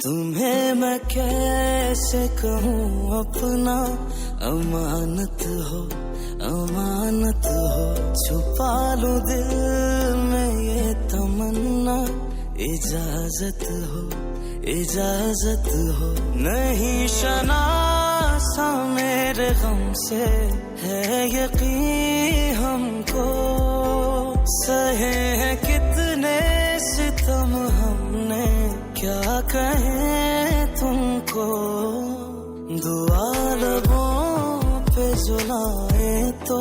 तुम्हें मैं कैसे कहूँ अपना, अमानत हो अमानत हो। छुपा लूं दिल में ये तमन्ना, इजाजत हो इजाजत हो। नहीं शनासा मेरे गम से है यकीन हमको, सहे हैं कितने सितम हमने, क्या कहें तुमको। दुआ लबों पे जो लाए तो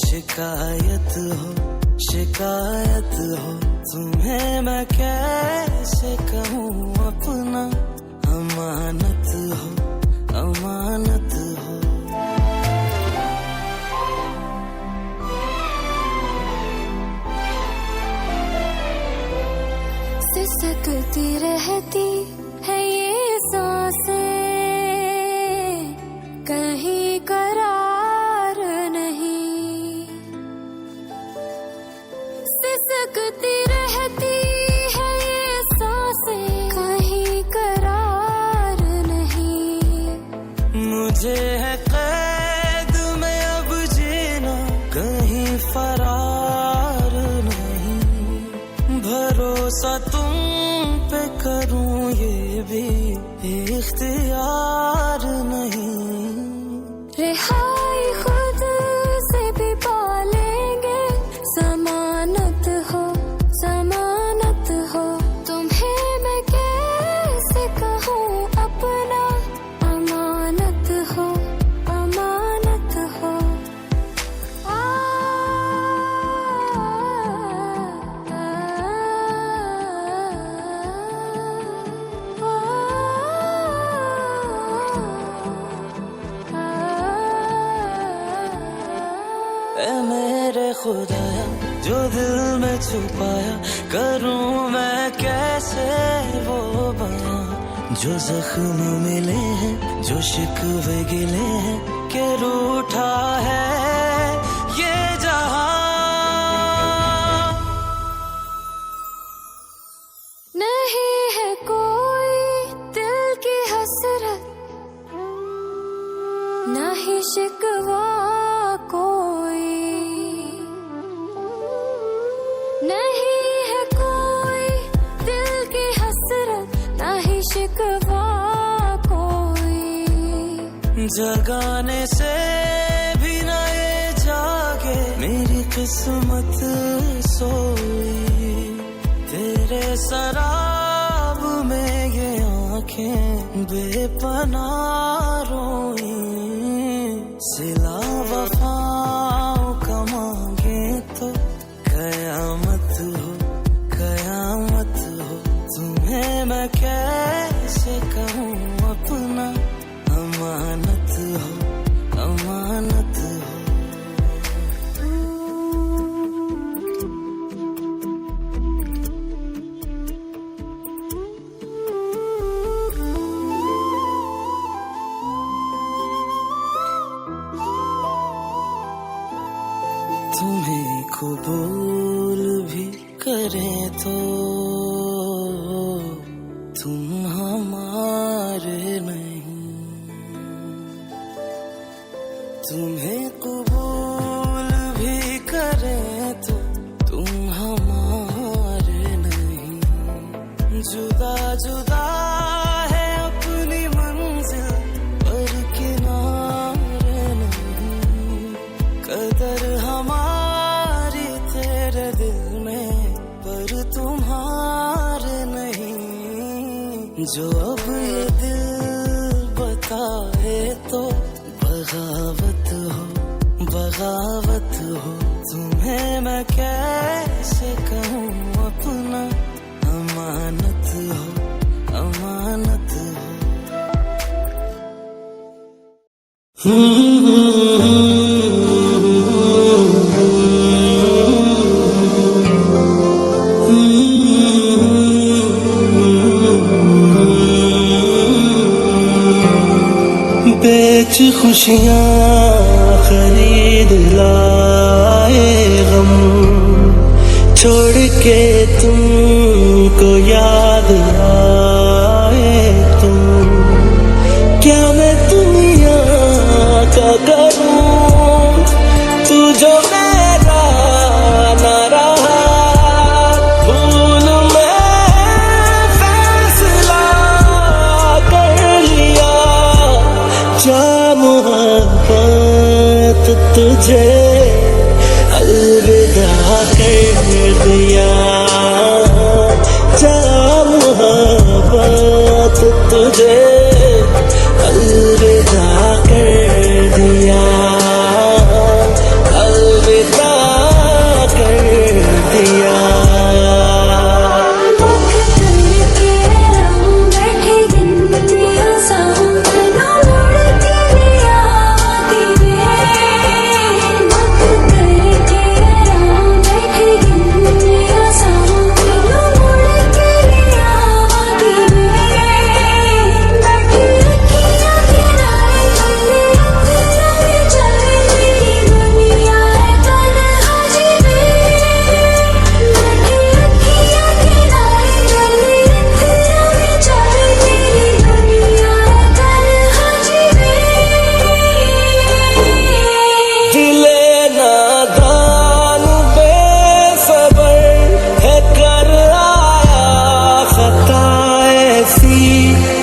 शिकायत हो। तुम्हें मैं कैसे कहूँ अपना, अमानत हो अमानत हो। सिसकती रहती है ये सांसें, कहीं करार नहीं। सिसकती रहती है ये सांसें, कहीं करार नहीं। मुझे है कैद में अब जीना, कहीं फरार नहीं। भरोसा तुम पे करूं ये भी इख्तियार नहीं। रिहाई खुद से भी पालेंगे, समानत हो तुम्हें मैं कैसे कहूँ अपना, अमानत हो ऐ मेरे खुदाया जो दिल में छुपाया, करूं मैं कैसे वो बयां। जो जख्म मिले हैं, जो शिकवे गिले हैं, कि रूठा है ये जहां। नहीं है कोई दिल की हसरत, ना ही शिकवा कोई। नहीं है कोई दिल की हसरत, ना ही शिकवा कोई। जगाने से भी न ये जागे मेरी किस्मत सोई। तेरे शराब में ये आंखें बेपनाह रोई। सिला वफाओं का मांगे तो कयामत हो। तुम्हें मैं कैसे कहूँ अपना, अमानत हो अमानत हो। तुम्हें कबूल भी करें तो तुम हमारे नहीं। तुम्हें कबूल भी करें तो तुम हमारे नहीं। जुदा जुदा है अपनी मंजिल पर किनारे नहीं। कदर हमारी तेरे दिल में पर तुम्हारे नहीं। जो अब ये दिल बताए तो बगावत हो। तुम्हें मैं कैसे कहूँ अपना, अमानत हो अमानत हो। बेच खुशियाँ खरीद लाए गम, छोड़ के तुमको याद आए तुझे अलविदा कर दिया, जा मोहब्बत तुझे अलविदा कर दिया, अलविदा कर दिया।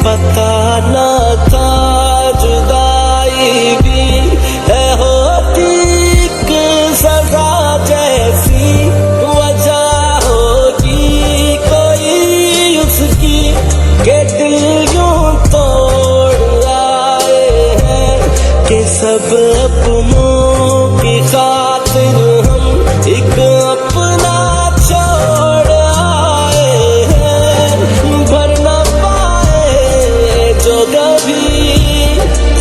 पता न था जुदाई भी है होती एक सजा जैसी, वजह होगी कोई उसकी के दिल यूं तोड़ आए हैं कि सब अपनों की खातिर हम एक अपना छोड़ आए हैं। भर ना जो कभी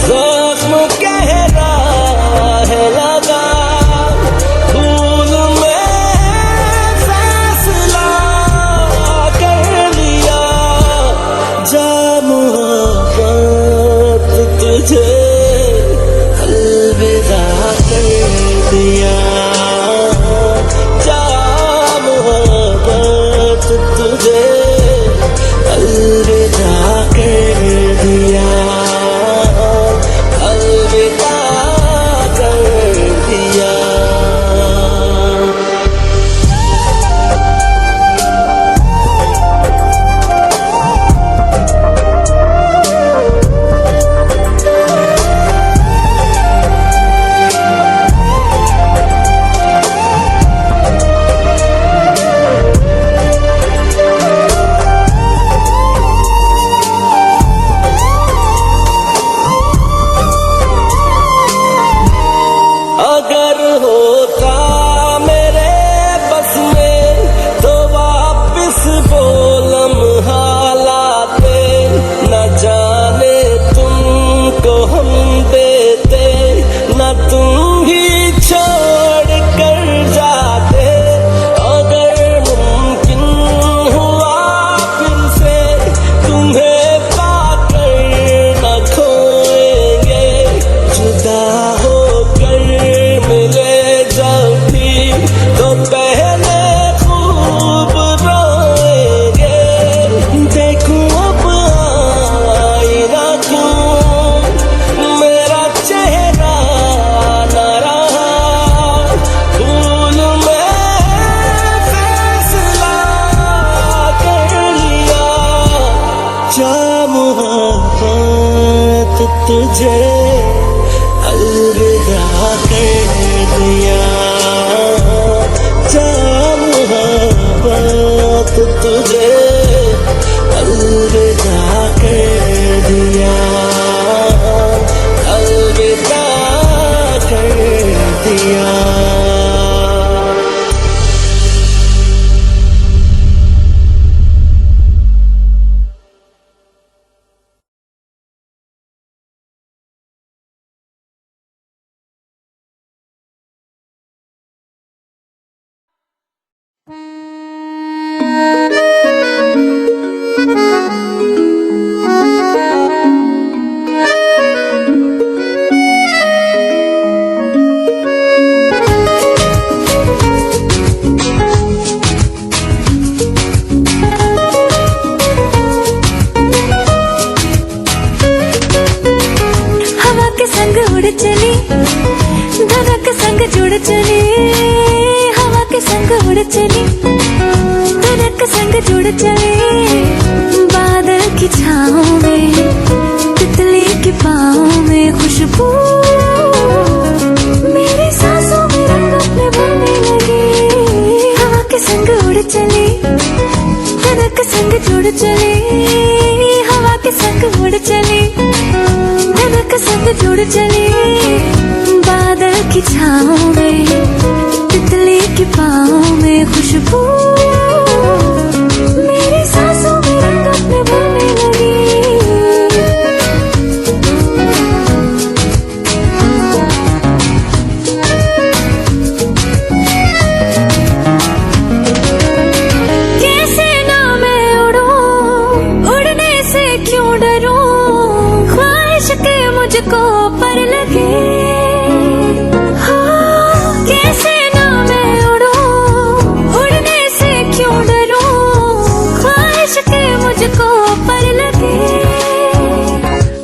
जख्म गहरा है लगा, भूल में फैसला कर लिया, जा मोहब्बत तुझे अलविदा कर दिया, जा मोहब्बत तुझे अलविदा कर दिया, अलविदा कर दिया। अगर होता मेरे बस में तो वापिस वो लम्हा लाते, न जाने तुमको हम देते, न तुम ही छोड़ कर जाते। अगर मुमकिन हुआ फिर से तुम्हें पाकर न खोएंगे, जुदा मिले जब भी तो पहले खूब रोएंगे। देखूं अब आईना क्यों मेरा चेहरा न रहा, भूल में फैसला कर लिया, जा मोहब्बत तुझे अलविदा कर दिया, जा मोहब्बत तुझे अलविदा कर दिया, अलविदा कर दिया। उड़ चली धरा के संग जुड़ चली, हवा के संग उड़ चली धरा के संग जुड़ चली, बादल की छाँव में तितली के पाँव में खुशबू जुड़ चले, हवा के संग उड़ चले, धड़क संग जुड़ चले, बादल की छाँव में, तितली की पाँव में खुशबू, मेरी सांसों में रंग अपने भरने लगी। कैसे ना मैं उड़ूं, उड़ने से क्यों डरूं, ख्वाहिश के मुझको पर लगे। हाँ, कैसे ना मैं उड़ूं, उड़ने से क्यों डरूं, ख्वाहिश के मुझको पर लगे।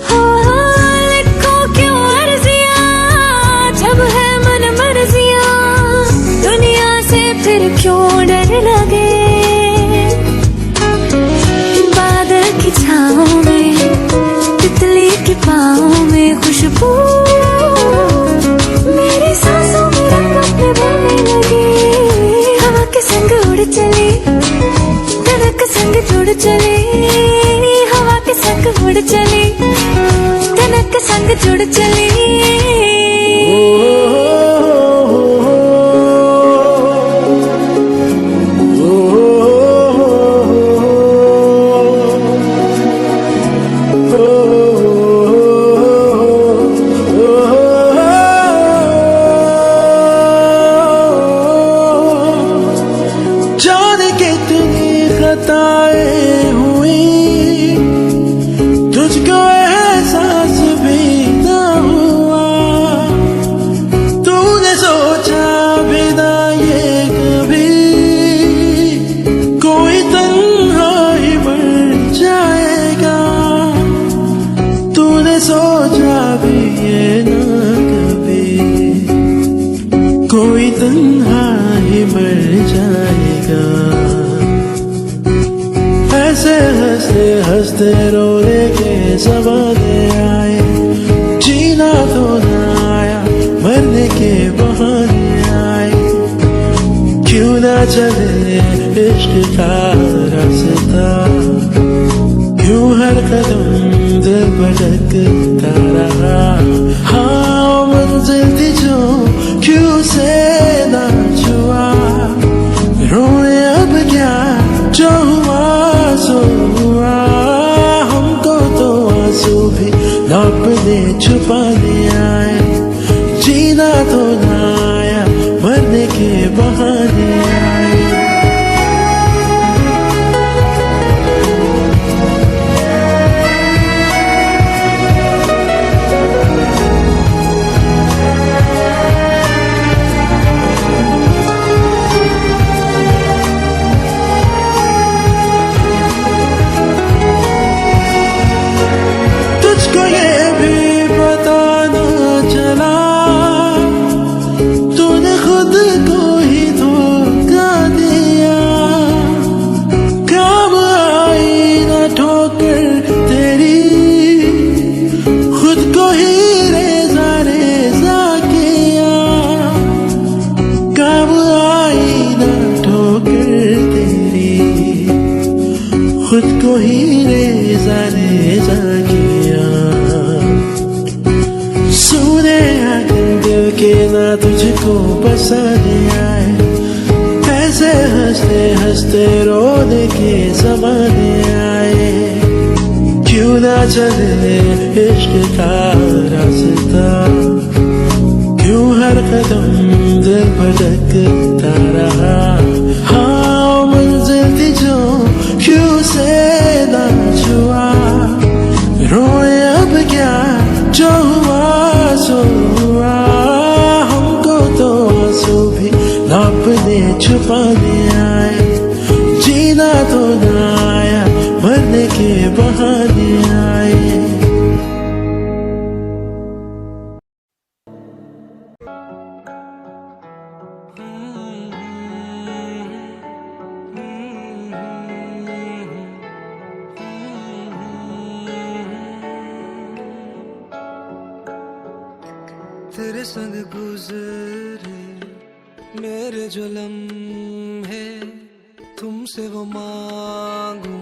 हाँ, लिखो क्यों अर्जियां, जब है मन मर्जियां, दुनिया से फिर क्यों डर लगे। बादल की छाँव में, तितली की पाँव में खुशबू, मेरी सांसों में रंग अपने भरने लगे। हवा के संग उड़ चले, धड़क संग जुड़ चले, हवा के संग उड़ चले, धड़क संग जुड़ चले। जाने कितनी खताएं हुई, तुझको एहसास भी ना हुआ। तूने सोचा भी ना ये कभी, कोई तन्हा ही मर जाएगा। तूने सोचा भी ये ना कभी, कोई तन्हा ही मर जाएगा। ऐसे हंसते हंसते रोने के ज़माने आए, जीना तो ना आया, मरने के बहाने आए। क्यों ना चले इश्क का रास्ता, क्यों हर कदम दिल भटकता रहा। हाँ, मंजिल थी जो क्यों से ना छुआ, रोए अब क्या, जो हुआ सो हुआ। हमको तो आंसू भी अपने छुपाने आए, जीना तो ना आया, मरने के बहाने आए। तुझको ये भी पता न चला, तूने खुद को ही धोखा दिया। कब आई न ठोकर तेरी, खुद को ही रेजा रेजा किया। कब आई न ठोकर तेरी, खुद को ही रेजा रेजा किया। सुने दिल के ना तुझको पसंद आए, ऐसे हंसते हंसते रोने के ज़माने आए। क्यों ना चले इश्क का रास्ता, क्यों हर कदम दिल भटकता रहा। हाँ, मंजिल थी जो क्यों से ना छुआ, रोए अब क्या, जो हुआ सो हुआ। हमको तो आंसू भी अपने छुपाने आए, जीना तो ना आया, मरने के बहाने आए। तेरे संग गुजरे मेरे जो लम्हे, तुमसे वो मांगू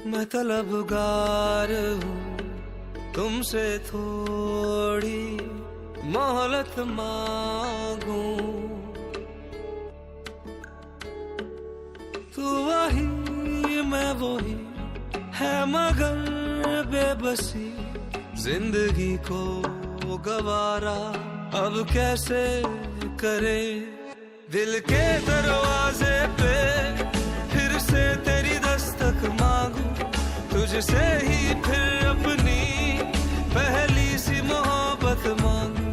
मैं तलबगार हूँ, तुमसे थोड़ी मोहलत मांगूं। तू वही मैं वही है मगर बेबसी, जिंदगी को गवारा अब कैसे करे। दिल के दरवाजे पे फिर से तेरी दस्तक मांगू, तुझसे ही फिर अपनी पहली सी मोहब्बत मांगू।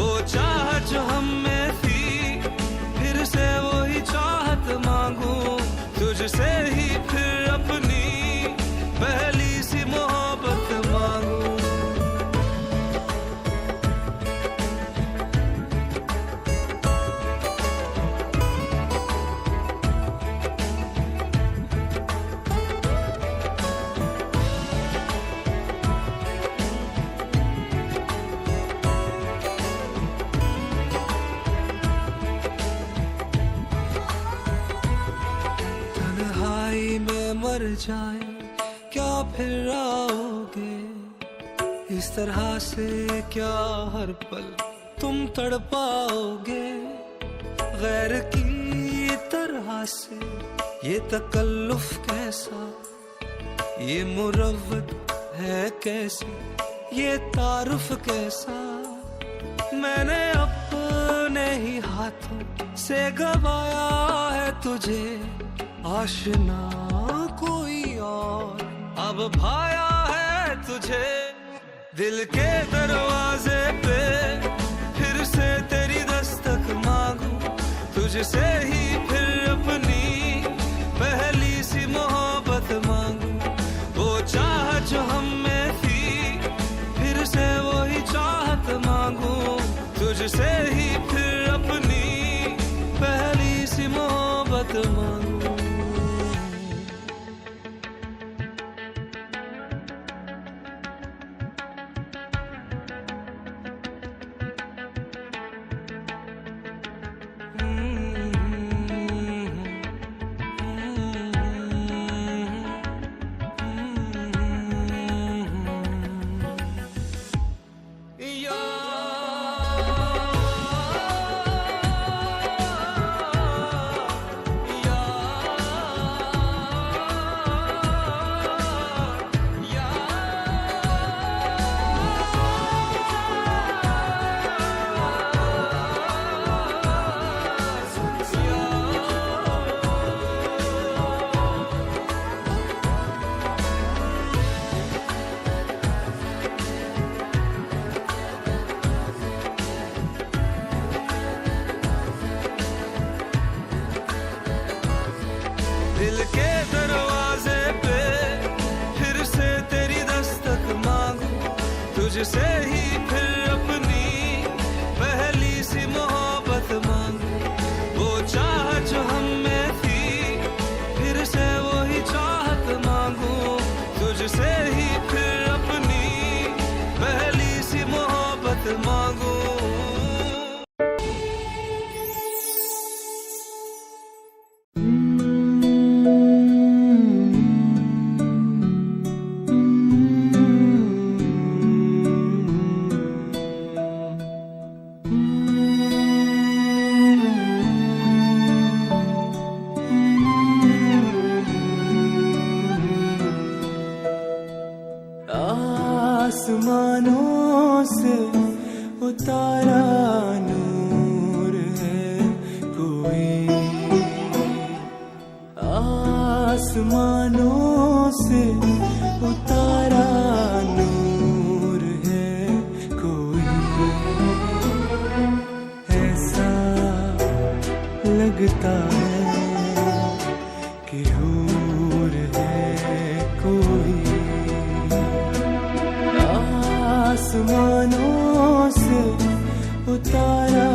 वो चाहत जो हम में थी फिर से वही चाहत मांगू, तुझसे ही फिर अपनी पहली सी मोहब्बत मांगू। मर जाए क्या फिर आओगे, इस तरह से क्या हर पल तुम तड़पाओगे। गैर की तरह से ये तकल्लुफ कैसा, ये मुरव्वत है कैसी, ये तारुफ कैसा। मैंने अपने ही हाथों से गवाया है तुझे, आशना कोई और अब भाया है तुझे। दिल के दरवाजे पे फिर से तेरी दस्तक मांगू, तुझसे ही फिर अपनी पहली सी मोहब्बत मांगू। वो चाहत जो हम में थी फिर से वही चाहत मांगू, तुझसे ही फिर अपनी पहली सी मोहब्बत मांगू। दिल के दरवाजे पे फिर से तेरी दस्तक मांगू, तुझसे ही फिर अपनी पहली सी मोहब्बत मांगू। वो चाहत जो हम में थी फिर से वही चाहत मांगू, तुझसे ही फिर अपनी पहली सी मोहब्बत मांगू। आसमानों से उतारा नूर है कोई, आसमानों से उतारा नूर है कोई। ऐसा लगता है कि हूर है कोई, आसमानों से उतारा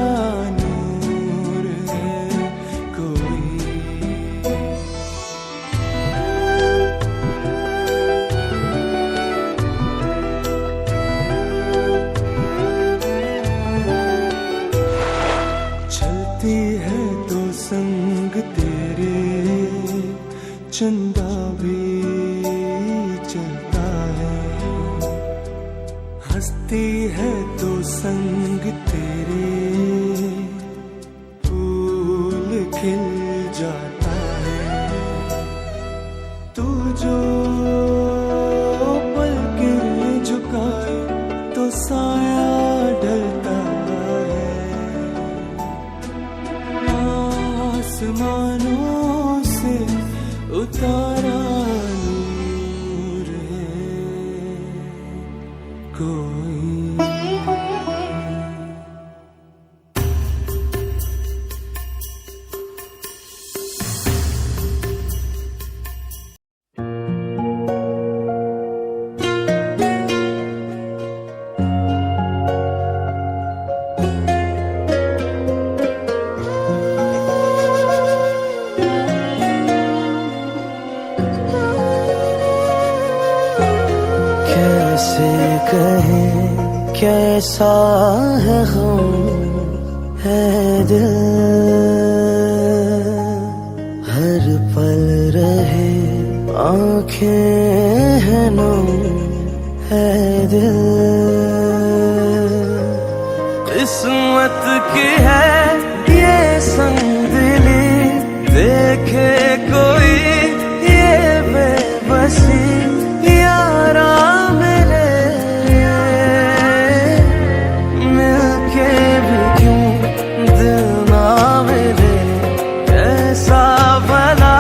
नूर है कोई। चलती है तो संग तेरे चंदा भी लगती है तो संग तेरे फूल खिल जाता है। तू जो पलकें झुकाए तो साया डलता है। आसमानों से उतारा नूर है कोई। कैसे कहें कैसा है गम है दिल, हर पल रहे आँखें हैं नम है दिल। किस्मत की है ये संगदिली, देखे कोई ये बेबसी यारा मिले मिलके भी क्यों दिल ना मिले। ऐसा भला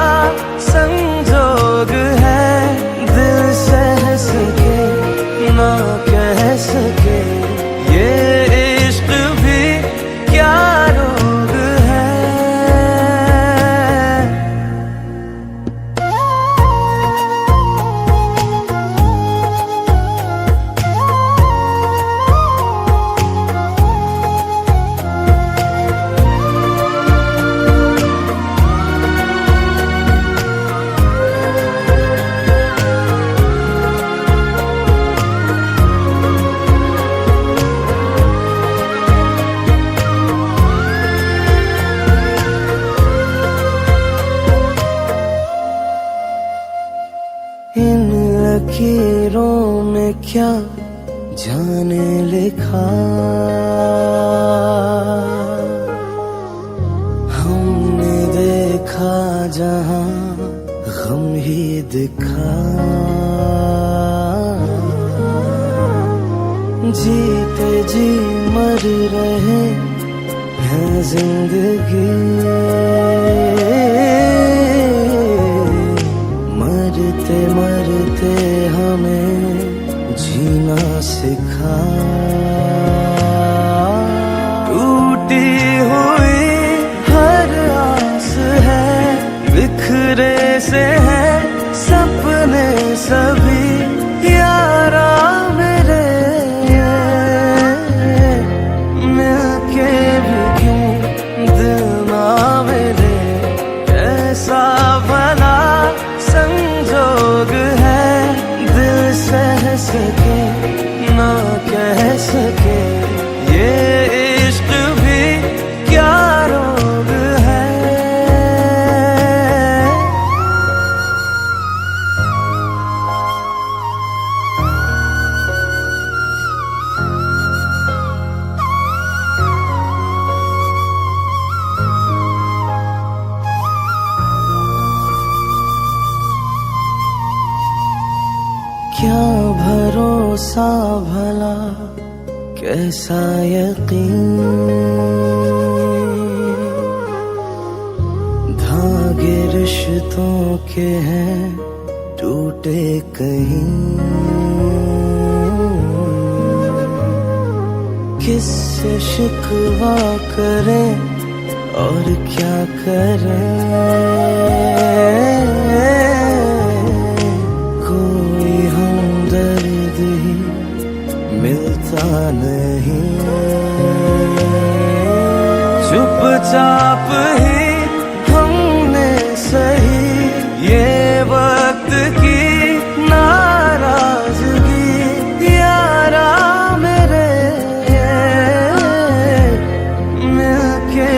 संजोग है दिल सह सके ना कह सके। ये इश्क भी क्या रोग है। इन लकीरों में क्या जाने लिखा, हमने देखा जहां गम ही दिखा। जीते जी मर रहे हैं जिंदगी, मरते मरते हमें जीना सिखा। टूटी हुई हर आस है, बिखरे से है सपने सभी यारा मेरे। मिलके भी क्यों दिल ना मिले। ऐसा भला संजोग है दिल सह सके ना कह सके। ये इश्क भी क्या रोग है। क्या भरोसा भला कैसा यकीन, धागे रिश्तों के हैं टूटे कहीं। किससे शिकवा करें और क्या करें। दर्द ही मिलता नहीं, चुपचाप ही हमने सही ये वक्त की नाराजगी यारा मेरे। मिलके